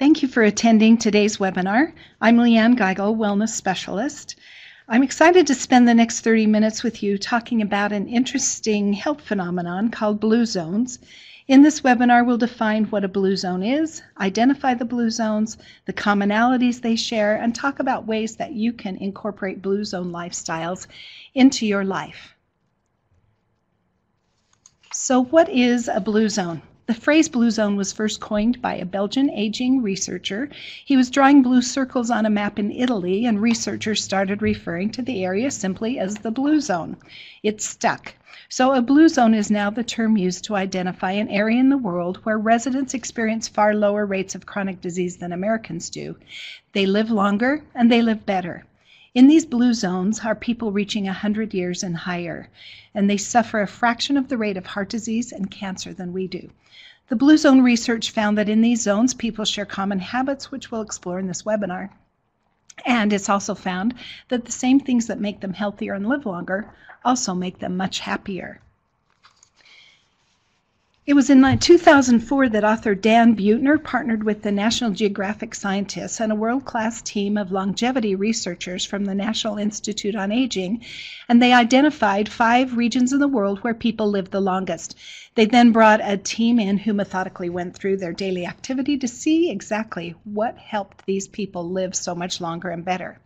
Thank you for attending today's webinar. I'm Leanne Geigel, Wellness Specialist. I'm excited to spend the next 30 minutes with you talking about an interesting health phenomenon called blue zones. In this webinar, we'll define what a blue zone is, identify the blue zones, the commonalities they share, and talk about ways that you can incorporate blue zone lifestyles into your life. So what is a blue zone? The phrase blue zone was first coined by a Belgian aging researcher. He was drawing blue circles on a map in Italy, and researchers started referring to the area simply as the blue zone. It stuck. So a blue zone is now the term used to identify an area in the world where residents experience far lower rates of chronic disease than Americans do. They live longer and they live better. In these blue zones are people reaching 100 years and higher, and they suffer a fraction of the rate of heart disease and cancer than we do. The blue zone research found that in these zones, people share common habits, which we'll explore in this webinar. And it's also found that the same things that make them healthier and live longer also make them much happier. It was in 2004 that author Dan Buettner partnered with the National Geographic scientists and a world-class team of longevity researchers from the National Institute on Aging, and they identified 5 regions in the world where people live the longest. They then brought a team in who methodically went through their daily activity to see exactly what helped these people live so much longer and better.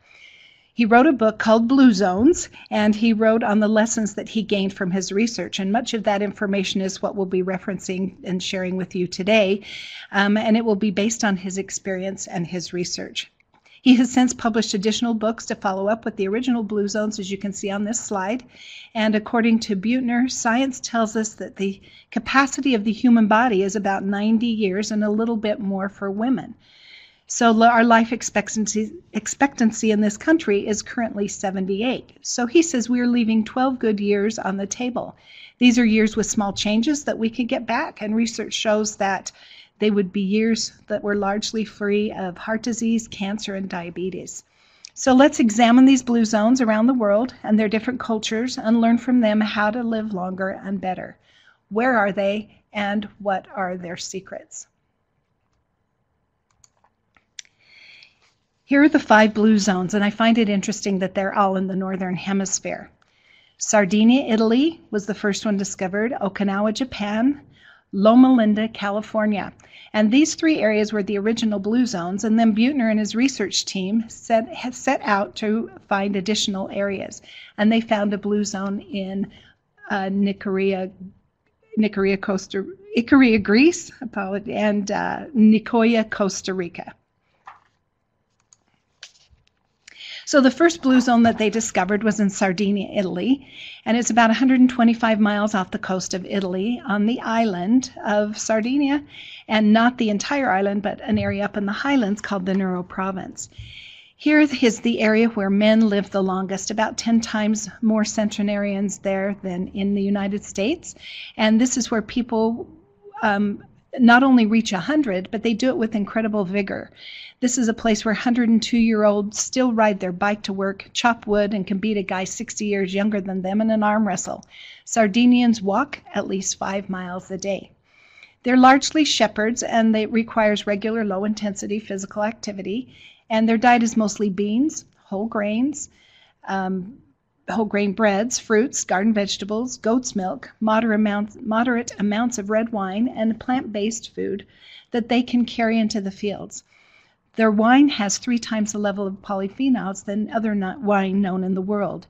He wrote a book called Blue Zones, and he wrote on the lessons that he gained from his research, and much of that information is what we'll be referencing and sharing with you today, and it will be based on his experience and his research. He has since published additional books to follow up with the original Blue Zones, as you can see on this slide, and according to Buettner, science tells us that the capacity of the human body is about 90 years and a little bit more for women. So our life expectancy in this country is currently 78. So he says we're leaving 12 good years on the table. These are years with small changes that we could get back, and research shows that they would be years that were largely free of heart disease, cancer, and diabetes. So let's examine these blue zones around the world and their different cultures and learn from them how to live longer and better. Where are they, and what are their secrets? Here are the 5 blue zones, and I find it interesting that they're all in the Northern Hemisphere. Sardinia, Italy was the first one discovered, Okinawa, Japan, Loma Linda, California. And these 3 areas were the original blue zones, and then Buettner and his research team set out to find additional areas. And they found a blue zone in Ikaria, Greece, and Nicoya, Costa Rica. So the first blue zone that they discovered was in Sardinia, Italy, and it's about 125 miles off the coast of Italy on the island of Sardinia, and not the entire island, but an area up in the highlands called the Nuoro province. Here is the area where men live the longest, about 10 times more centenarians there than in the United States, and this is where people not only reach 100, but they do it with incredible vigor. This is a place where 102-year-olds still ride their bike to work, chop wood, and can beat a guy 60 years younger than them in an arm wrestle. Sardinians walk at least 5 miles a day. They're largely shepherds, and it requires regular low-intensity physical activity, and their diet is mostly beans, whole grains, whole grain breads, fruits, garden vegetables, goat's milk, moderate amounts of red wine, and plant-based food that they can carry into the fields. Their wine has 3 times the level of polyphenols than other wine known in the world.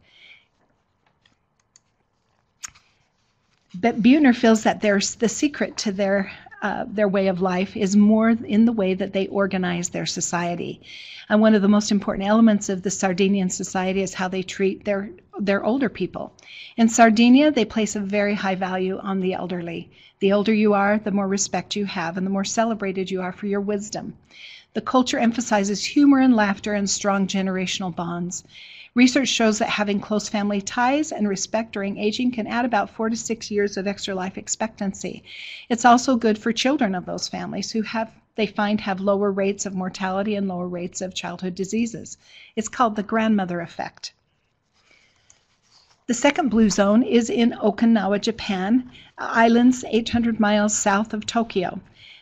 But Buettner feels that the secret to their way of life is more in the way that they organize their society. And one of the most important elements of the Sardinian society is how they treat their older people. In Sardinia, they place a very high value on the elderly. The older you are, the more respect you have, and the more celebrated you are for your wisdom. The culture emphasizes humor and laughter and strong generational bonds. Research shows that having close family ties and respect during aging can add about 4 to 6 years of extra life expectancy. It's also good for children of those families who they find have lower rates of mortality and lower rates of childhood diseases. It's called the grandmother effect. The second blue zone is in Okinawa, Japan, islands 800 miles south of Tokyo.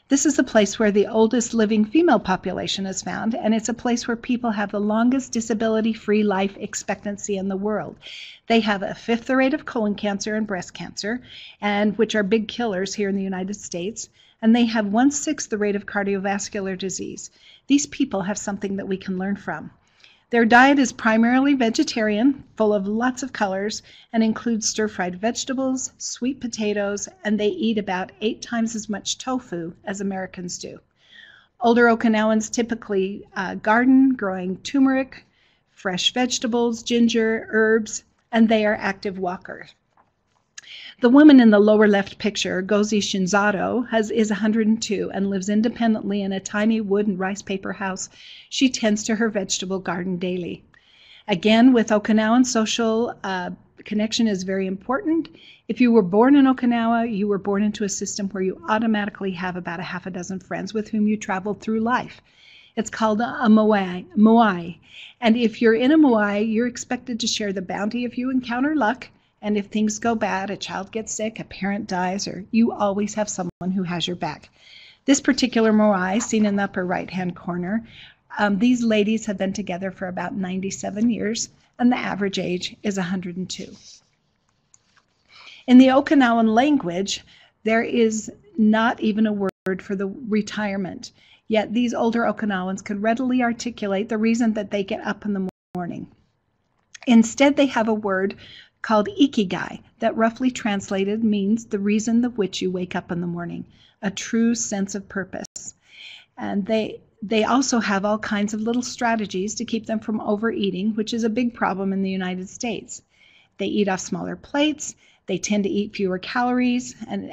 This is the place where the oldest living female population is found, and it's a place where people have the longest disability-free life expectancy in the world. They have a fifth the rate of colon cancer and breast cancer, and which are big killers here in the United States, and they have 1/6 the rate of cardiovascular disease. These people have something that we can learn from. Their diet is primarily vegetarian, full of lots of colors, and includes stir-fried vegetables, sweet potatoes, and they eat about 8 times as much tofu as Americans do. Older Okinawans typically garden, growing turmeric, fresh vegetables, ginger, herbs, and they are active walkers. The woman in the lower left picture, Gozi Shinzato, is 102 and lives independently in a tiny wood and rice paper house. She tends to her vegetable garden daily. Again, with Okinawan, social connection is very important. If you were born in Okinawa, you were born into a system where you automatically have about a half a dozen friends with whom you travel through life. It's called a moai. And if you're in a moai, you're expected to share the bounty if you encounter luck. And if things go bad, a child gets sick, a parent dies, or you always have someone who has your back. This particular moai, seen in the upper right-hand corner, these ladies have been together for about 97 years, and the average age is 102. In the Okinawan language, there is not even a word for the retirement, yet these older Okinawans can readily articulate the reason that they get up in the morning. Instead, they have a word called ikigai, that roughly translated means the reason of which you wake up in the morning, a true sense of purpose. And they also have all kinds of little strategies to keep them from overeating, which is a big problem in the United States. They eat off smaller plates, they tend to eat fewer calories, and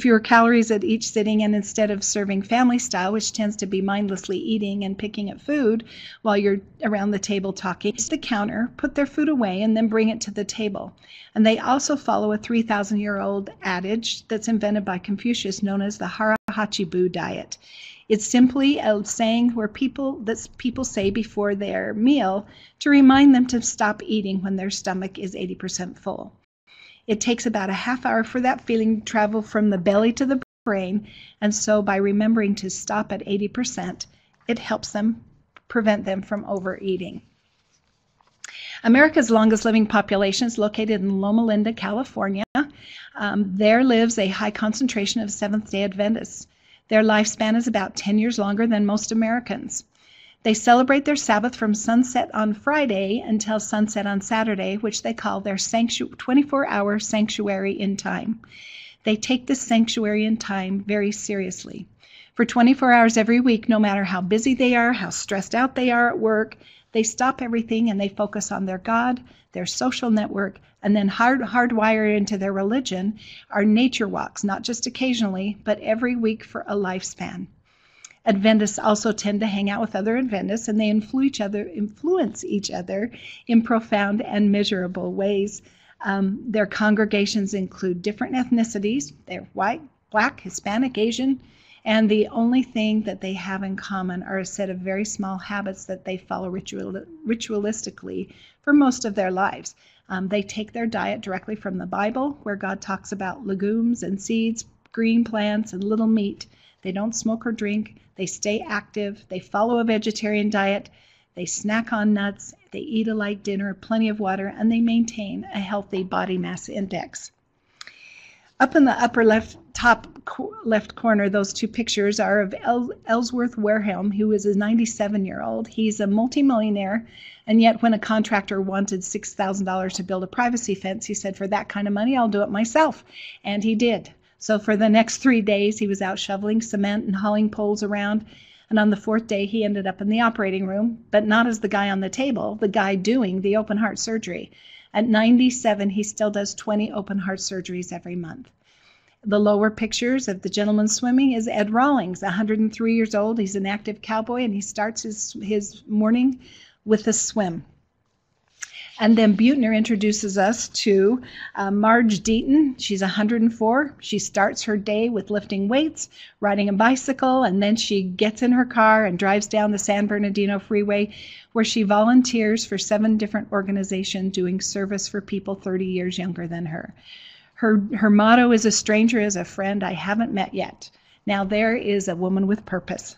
fewer calories at each sitting, and instead of serving family style, which tends to be mindlessly eating and picking at food while you're around the table talking, to the counter, put their food away, and then bring it to the table. And they also follow a 3,000-year-old adage that's invented by Confucius known as the Hara Hachibu diet. It's simply a saying where people say before their meal to remind them to stop eating when their stomach is 80% full. It takes about a half hour for that feeling to travel from the belly to the brain, and so by remembering to stop at 80%, it helps them prevent them from overeating. America's longest living population is located in Loma Linda, California. There lives a high concentration of Seventh-day Adventists. Their lifespan is about 10 years longer than most Americans. They celebrate their Sabbath from sunset on Friday until sunset on Saturday, which they call their 24-hour sanctuary in time. They take this sanctuary in time very seriously. For 24 hours every week, no matter how busy they are, how stressed out they are at work, they stop everything and they focus on their God, their social network, and then hardwired into their religion are nature walks, not just occasionally, but every week for a lifespan. Adventists also tend to hang out with other Adventists, and they influence each other in profound and measurable ways. Their congregations include different ethnicities. They're white, black, Hispanic, Asian, and the only thing that they have in common are a set of very small habits that they follow ritualistically for most of their lives. They take their diet directly from the Bible, where God talks about legumes and seeds, green plants, and little meat. They don't smoke or drink. They stay active. They follow a vegetarian diet. They snack on nuts. They eat a light dinner, plenty of water, and they maintain a healthy body mass index. Up in the upper top left corner, those two pictures are of Ellsworth Wareham, who is a 97-year-old. He's a multimillionaire, and yet when a contractor wanted $6,000 to build a privacy fence, he said, "For that kind of money, I'll do it myself." And he did. So for the next 3 days, he was out shoveling cement and hauling poles around. And on the 4th day, he ended up in the operating room, but not as the guy on the table, the guy doing the open heart surgery. At 97, he still does 20 open heart surgeries every month. The lower pictures of the gentleman swimming is Ed Rawlings, 103 years old. He's an active cowboy, and he starts his morning with a swim. And then Buettner introduces us to Marge Deaton. She's 104. She starts her day with lifting weights, riding a bicycle, and then she gets in her car and drives down the San Bernardino Freeway, where she volunteers for 7 different organizations doing service for people 30 years younger than her. Her motto is, "A stranger is a friend I haven't met yet." Now there is a woman with purpose.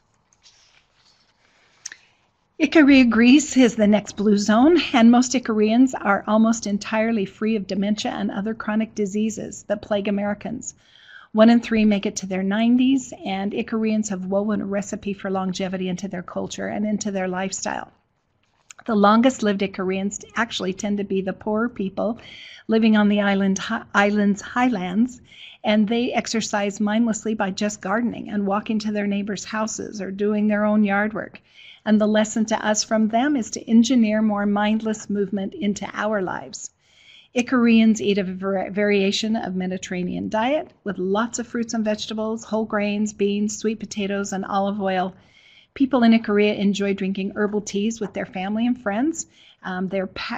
Ikaria, Greece is the next blue zone, and most Ikarians are almost entirely free of dementia and other chronic diseases that plague Americans. 1 in 3 make it to their 90s, and Ikarians have woven a recipe for longevity into their culture and into their lifestyle. The longest lived Ikarians actually tend to be the poorer people living on the island's highlands, and they exercise mindlessly by just gardening and walking to their neighbors' houses or doing their own yard work. And the lesson to us from them is to engineer more mindless movement into our lives. Ikarians eat a variation of Mediterranean diet with lots of fruits and vegetables, whole grains, beans, sweet potatoes, and olive oil. People in Ikaria enjoy drinking herbal teas with their family and friends.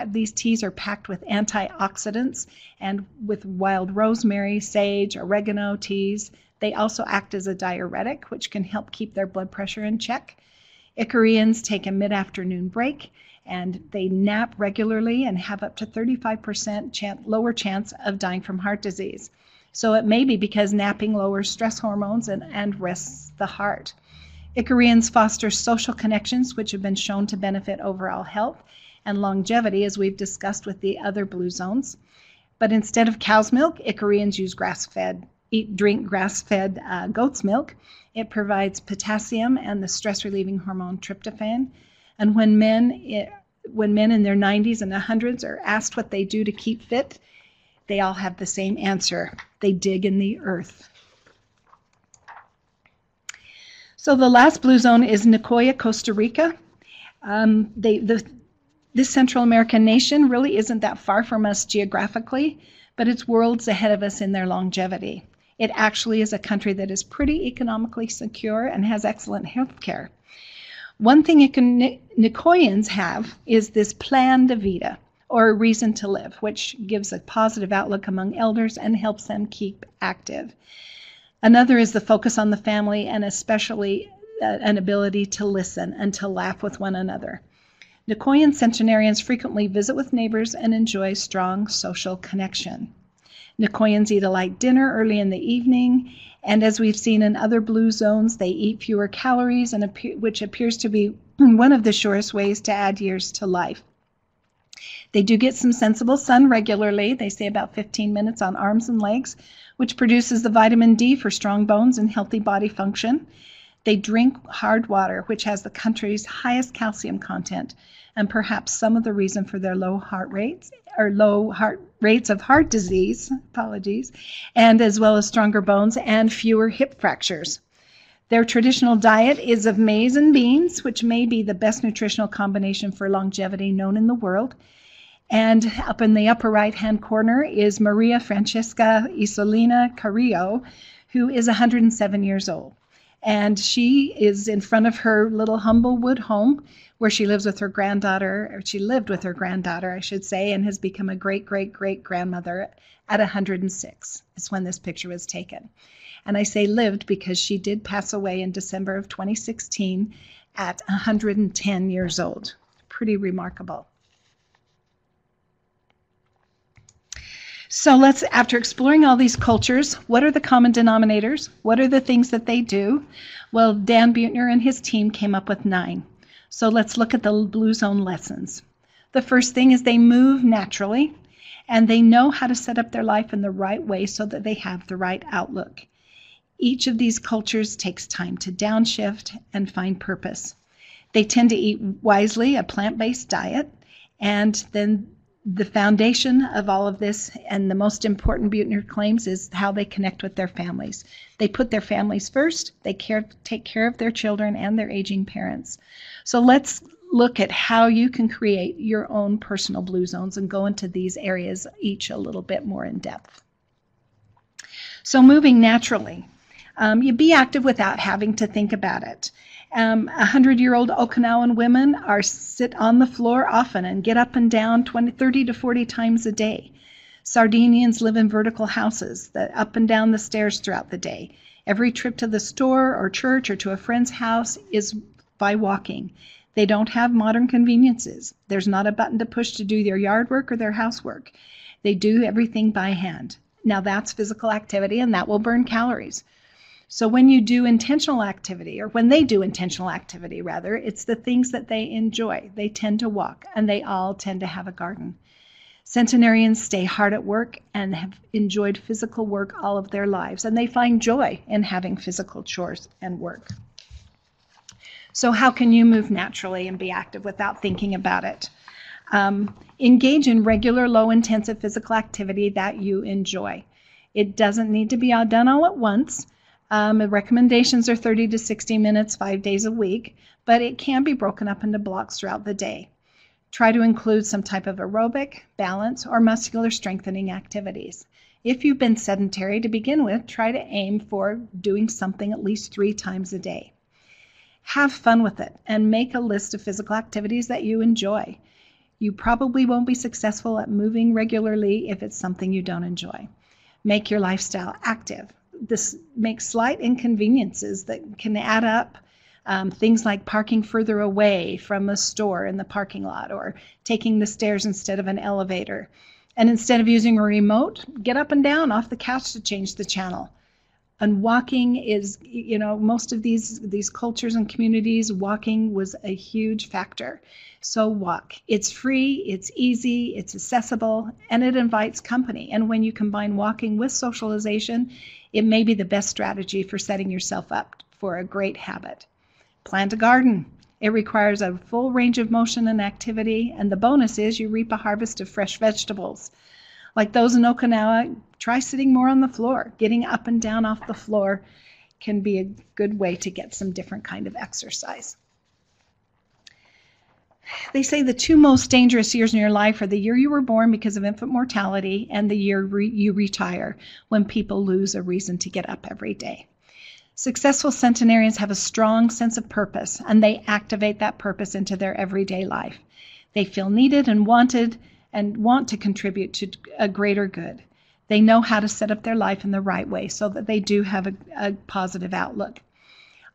These teas are packed with antioxidants and with wild rosemary, sage, oregano teas. They also act as a diuretic, which can help keep their blood pressure in check. Ikarians take a mid-afternoon break, and they nap regularly and have up to 35% lower chance of dying from heart disease. So it may be because napping lowers stress hormones and rests the heart. Ikarians foster social connections, which have been shown to benefit overall health and longevity, as we've discussed with the other blue zones. But instead of cow's milk, Ikarians drink grass-fed goat's milk. It provides potassium and the stress-relieving hormone tryptophan. And when men in their 90s and 100s are asked what they do to keep fit, they all have the same answer: they dig in the earth. So the last blue zone is Nicoya, Costa Rica. This Central American nation really isn't that far from us geographically, but it's worlds ahead of us in their longevity. It actually is a country that is pretty economically secure and has excellent health care. One thing Nicoyans have is this plan de vida, or a reason to live, which gives a positive outlook among elders and helps them keep active. Another is the focus on the family, and especially an ability to listen and to laugh with one another. Nicoyan centenarians frequently visit with neighbors and enjoy strong social connection. Nicoyans eat a light dinner early in the evening, and as we've seen in other blue zones, they eat fewer calories, which appears to be one of the surest ways to add years to life. They do get some sensible sun regularly. They say about 15 minutes on arms and legs, which produces the vitamin D for strong bones and healthy body function. They drink hard water, which has the country's highest calcium content, and perhaps some of the reason for their low heart rates of heart disease, and as well as stronger bones and fewer hip fractures. Their traditional diet is of maize and beans, which may be the best nutritional combination for longevity known in the world. And up in the upper right-hand corner is Maria Francesca Isolina Carrillo, who is 107 years old. And she is in front of her little humble wood home where she lives with her granddaughter, or she lived with her granddaughter, I should say, and has become a great-great-great-grandmother at 106 is when this picture was taken. And I say lived because she did pass away in December of 2016 at 110 years old. Pretty remarkable. So after exploring all these cultures, what are the common denominators? What are the things that they do? Well, Dan Buettner and his team came up with 9. So let's look at the Blue Zone lessons. The first thing is they move naturally, and they know how to set up their life in the right way so that they have the right outlook. Each of these cultures takes time to downshift and find purpose. They tend to eat wisely, a plant-based diet, and then the foundation of all of this, and the most important, Buettner claims, is how they connect with their families. They put their families first. They take care of their children and their aging parents. So let's look at how you can create your own personal blue zones and go into these areas each a little bit more in depth. So moving naturally. You be active without having to think about it. 100-year-old Okinawan women sit on the floor often and get up and down 30 to 40 times a day. Sardinians live in vertical houses that up and down the stairs throughout the day. Every trip to the store or church or to a friend's house is by walking. They don't have modern conveniences. There's not a button to push to do their yard work or their housework. They do everything by hand. Now that's physical activity, and that will burn calories. So when you do intentional activity, or when they do intentional activity rather, it's the things that they enjoy. They tend to walk, and they all tend to have a garden. Centenarians stay hard at work and have enjoyed physical work all of their lives, and they find joy in having physical chores and work. So how can you move naturally and be active without thinking about it? Engage in regular, low-intensive physical activity that you enjoy. It doesn't need to be all done all at once. The recommendations are 30 to 60 minutes, 5 days a week, but it can be broken up into blocks throughout the day. Try to include some type of aerobic, balance, or muscular strengthening activities. If you've been sedentary to begin with, try to aim for doing something at least 3 times a day. Have fun with it and make a list of physical activities that you enjoy. You probably won't be successful at moving regularly if it's something you don't enjoy. Make your lifestyle active. This makes slight inconveniences that can add up. Things like parking further away from a store in the parking lot, or taking the stairs instead of an elevator. And instead of using a remote, get up and down off the couch to change the channel. And walking is, most of these cultures and communities, walking was a huge factor. So walk. It's free, it's easy, it's accessible, and it invites company. And when you combine walking with socialization, it may be the best strategy for setting yourself up for a great habit. Plant a garden. It requires a full range of motion and activity, and the bonus is you reap a harvest of fresh vegetables. Like those in Okinawa, try sitting more on the floor. Getting up and down off the floor can be a good way to get some different kind of exercise. They say the 2 most dangerous years in your life are the year you were born because of infant mortality and the year you retire, when people lose a reason to get up every day. Successful centenarians have a strong sense of purpose, and they activate that purpose into their everyday life. They feel needed and wanted and want to contribute to a greater good. They know how to set up their life in the right way so that they do have a positive outlook.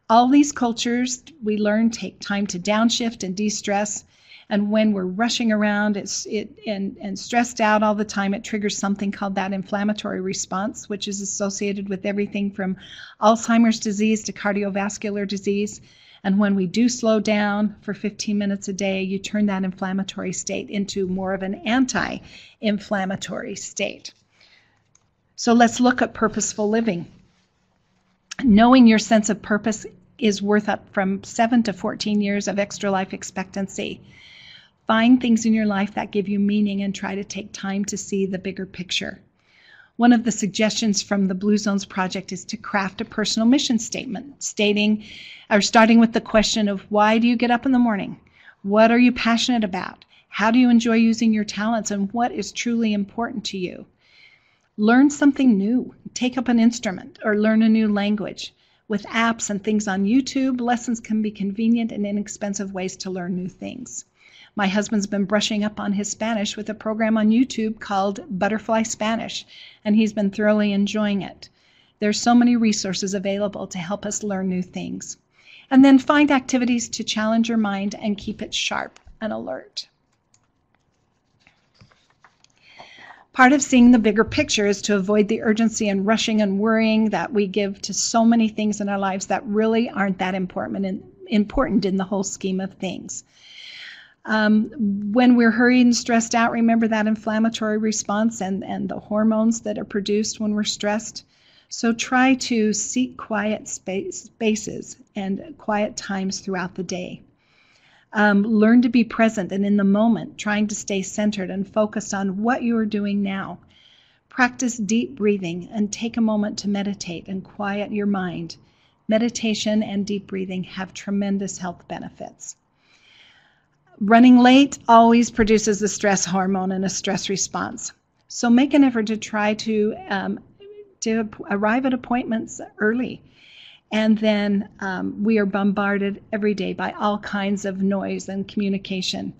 All these cultures, we learn, take time to downshift and de-stress. And when we're rushing around and stressed out all the time, it triggers something called that inflammatory response, which is associated with everything from Alzheimer's disease to cardiovascular disease. And when we do slow down for 15 minutes a day, you turn that inflammatory state into more of an anti-inflammatory state. So let's look at purposeful living. Knowing your sense of purpose is worth up from 7 to 14 years of extra life expectancy. Find things in your life that give you meaning and try to take time to see the bigger picture. One of the suggestions from the Blue Zones Project is to craft a personal mission statement, starting with the question of, why do you get up in the morning? What are you passionate about? How do you enjoy using your talents, and what is truly important to you? Learn something new. Take up an instrument or learn a new language. With apps and things on YouTube, lessons can be convenient and inexpensive ways to learn new things. My husband's been brushing up on his Spanish with a program on YouTube called Butterfly Spanish, and he's been thoroughly enjoying it. There's so many resources available to help us learn new things. And then find activities to challenge your mind and keep it sharp and alert. Part of seeing the bigger picture is to avoid the urgency and rushing and worrying that we give to so many things in our lives that really aren't that important in the whole scheme of things. When we're hurried and stressed out, remember that inflammatory response and the hormones that are produced when we're stressed. So try to seek quiet spaces and quiet times throughout the day. Learn to be present and in the moment, trying to stay centered and focused on what you are doing now. Practice deep breathing and take a moment to meditate and quiet your mind. Meditation and deep breathing have tremendous health benefits. Running late always produces a stress hormone and a stress response. So make an effort to try to arrive at appointments early. And then we are bombarded every day by all kinds of noise and communication.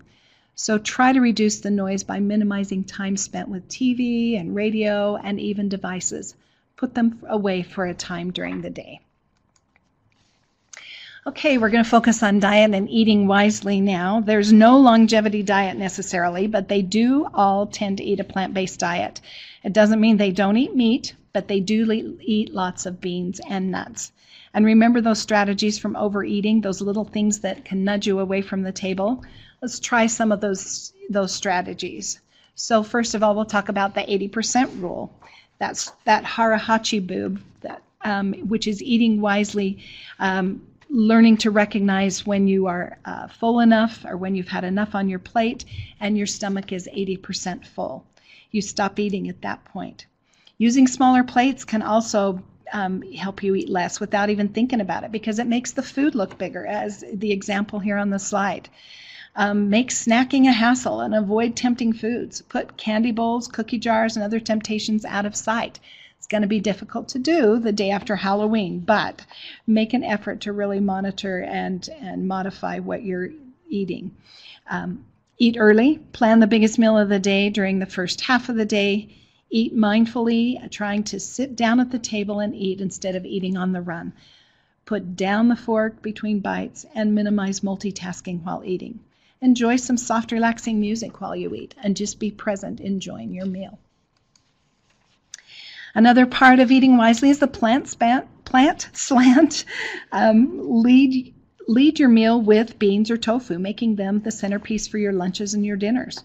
So try to reduce the noise by minimizing time spent with TV and radio and even devices. Put them away for a time during the day. Okay, we're going to focus on diet and eating wisely now. There's no longevity diet necessarily, but they do all tend to eat a plant-based diet. It doesn't mean they don't eat meat, but they do eat lots of beans and nuts. And remember those strategies from overeating, those little things that can nudge you away from the table? Let's try some of those strategies. So first of all, we'll talk about the 80% rule. That's that harahachi boob, which is eating wisely, learning to recognize when you are full enough or when you've had enough on your plate and your stomach is 80% full. You stop eating at that point. Using smaller plates can also help you eat less without even thinking about it, because it makes the food look bigger, as the example here on the slide. Make snacking a hassle and avoid tempting foods. Put candy bowls, cookie jars, and other temptations out of sight. It's going to be difficult to do the day after Halloween, but make an effort to really monitor and modify what you're eating. Eat early. Plan the biggest meal of the day during the first half of the day. Eat mindfully, trying to sit down at the table and eat instead of eating on the run. Put down the fork between bites and minimize multitasking while eating. Enjoy some soft, relaxing music while you eat, and just be present enjoying your meal. Another part of eating wisely is the plant slant. Lead your meal with beans or tofu, making them the centerpiece for your lunches and your dinners.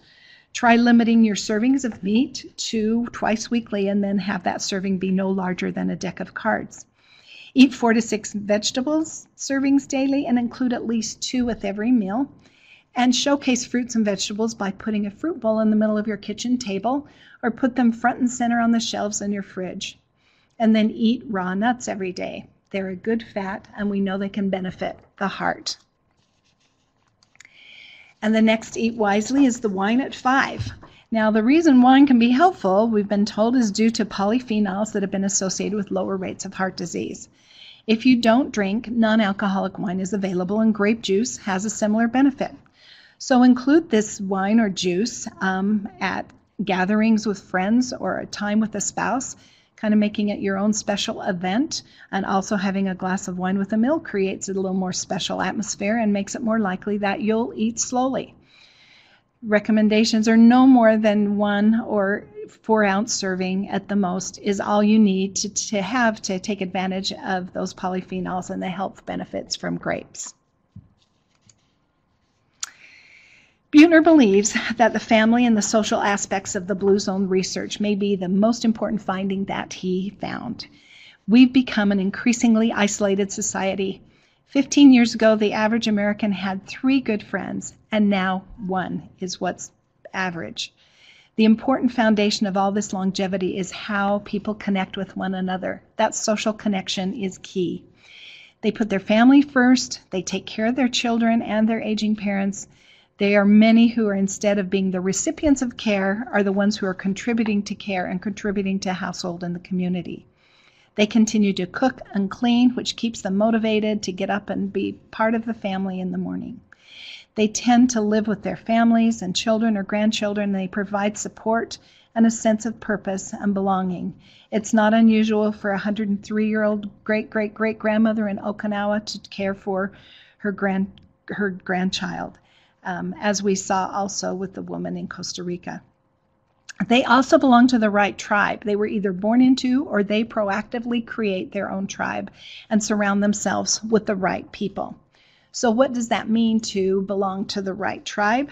Try limiting your servings of meat to twice weekly, and then have that serving be no larger than a deck of cards. Eat 4 to 6 vegetables servings daily and include at least 2 with every meal. And showcase fruits and vegetables by putting a fruit bowl in the middle of your kitchen table, or put them front and center on the shelves in your fridge. And then eat raw nuts every day. They're a good fat, and we know they can benefit the heart. And the next eat wisely is the wine at 5. Now, the reason wine can be helpful, we've been told, is due to polyphenols that have been associated with lower rates of heart disease. If you don't drink, non-alcoholic wine is available, and grape juice has a similar benefit. So include this wine or juice at gatherings with friends or a time with a spouse, kind of making it your own special event. And also having a glass of wine with a meal creates a little more special atmosphere and makes it more likely that you'll eat slowly. Recommendations are no more than 1 or 4 ounce serving at the most is all you need to have to take advantage of those polyphenols and the health benefits from grapes. Buettner believes that the family and the social aspects of the Blue Zone research may be the most important finding that he found. We've become an increasingly isolated society. 15 years ago, the average American had 3 good friends, and now 1 is what's average. The important foundation of all this longevity is how people connect with one another. That social connection is key. They put their family first, they take care of their children and their aging parents. There are many who are, instead of being the recipients of care, are the ones who are contributing to care and contributing to household and the community. They continue to cook and clean, which keeps them motivated to get up and be part of the family in the morning. They tend to live with their families and children or grandchildren. They provide support and a sense of purpose and belonging. It's not unusual for a 103-year-old great-great-great-grandmother in Okinawa to care for her grandchild. As we saw also with the woman in Costa Rica. They also belong to the right tribe. They were either born into or they proactively create their own tribe and surround themselves with the right people. So what does that mean to belong to the right tribe?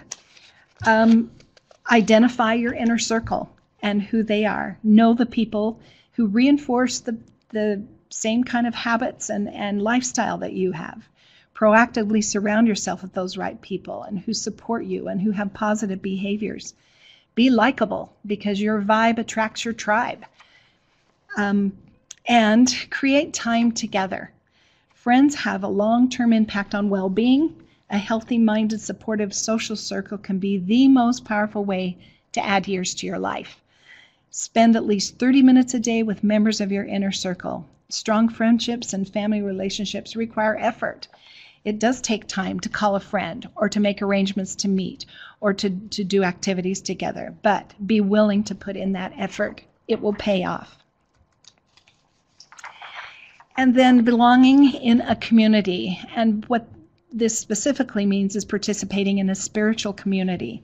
Identify your inner circle and who they are. Know the people who reinforce the same kind of habits and lifestyle that you have. Proactively surround yourself with those right people and who support you and who have positive behaviors. Be likable, because your vibe attracts your tribe. And create time together. Friends have a long-term impact on well-being. A healthy-minded, supportive social circle can be the most powerful way to add years to your life. Spend at least 30 minutes a day with members of your inner circle. Strong friendships and family relationships require effort. It does take time to call a friend or to make arrangements to meet or to do activities together, but be willing to put in that effort. It will pay off. And then belonging in a community. And what this specifically means is participating in a spiritual community.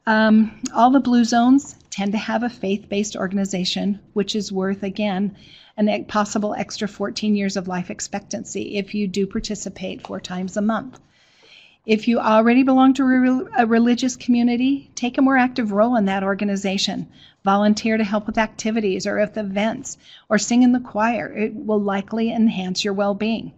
All the blue zones tend to have a faith-based organization, which is worth, again, a possible extra 14 years of life expectancy if you do participate 4 times a month. If you already belong to a religious community, take a more active role in that organization. Volunteer to help with activities or with events, or sing in the choir. It will likely enhance your well-being.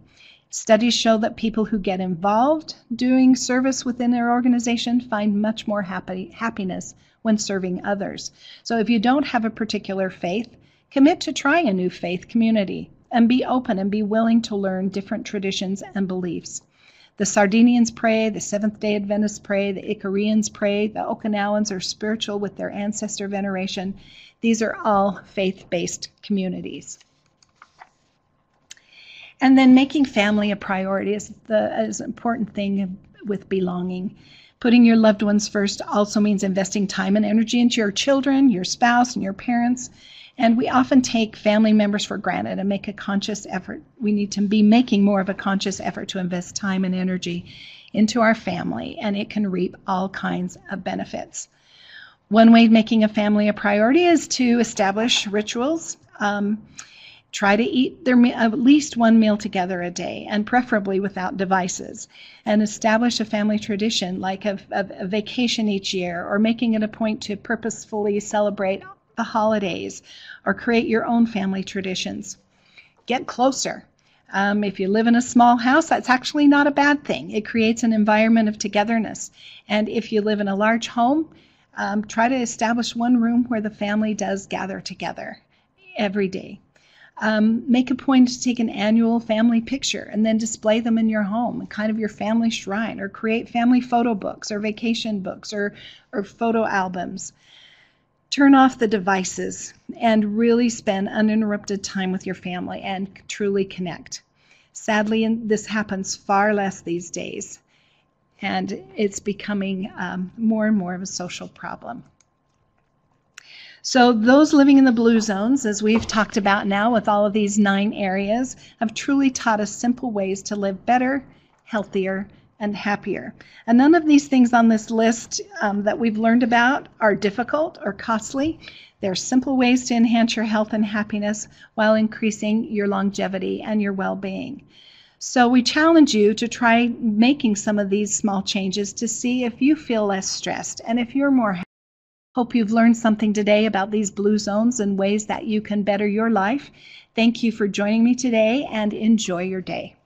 Studies show that people who get involved doing service within their organization find much more happiness when serving others. So if you don't have a particular faith, commit to trying a new faith community and be open and be willing to learn different traditions and beliefs. The Sardinians pray, the Seventh-day Adventists pray, the Ikarians pray, the Okinawans are spiritual with their ancestor veneration. These are all faith-based communities. And then making family a priority is an important thing with belonging. Putting your loved ones first also means investing time and energy into your children, your spouse, and your parents. And we often take family members for granted and make a conscious effort. We need to be making more of a conscious effort to invest time and energy into our family, and it can reap all kinds of benefits. One way making a family a priority is to establish rituals. Try to eat at least one meal together a day, and preferably without devices. And establish a family tradition like a vacation each year, or making it a point to purposefully celebrate the holidays, or create your own family traditions. Get closer. If you live in a small house, that's actually not a bad thing. It creates an environment of togetherness. And if you live in a large home, try to establish one room where the family does gather together every day. Make a point to take an annual family picture and then display them in your home, kind of your family shrine, or create family photo books or vacation books or photo albums. Turn off the devices and really spend uninterrupted time with your family and truly connect. Sadly, this happens far less these days, and it's becoming more and more of a social problem. So those living in the blue zones, as we've talked about now with all of these 9 areas, have truly taught us simple ways to live better, healthier, and happier. And none of these things on this list that we've learned about are difficult or costly. They're simple ways to enhance your health and happiness while increasing your longevity and your well-being. So we challenge you to try making some of these small changes to see if you feel less stressed and if you're more happy. Hope you've learned something today about these blue zones and ways that you can better your life. Thank you for joining me today, and enjoy your day.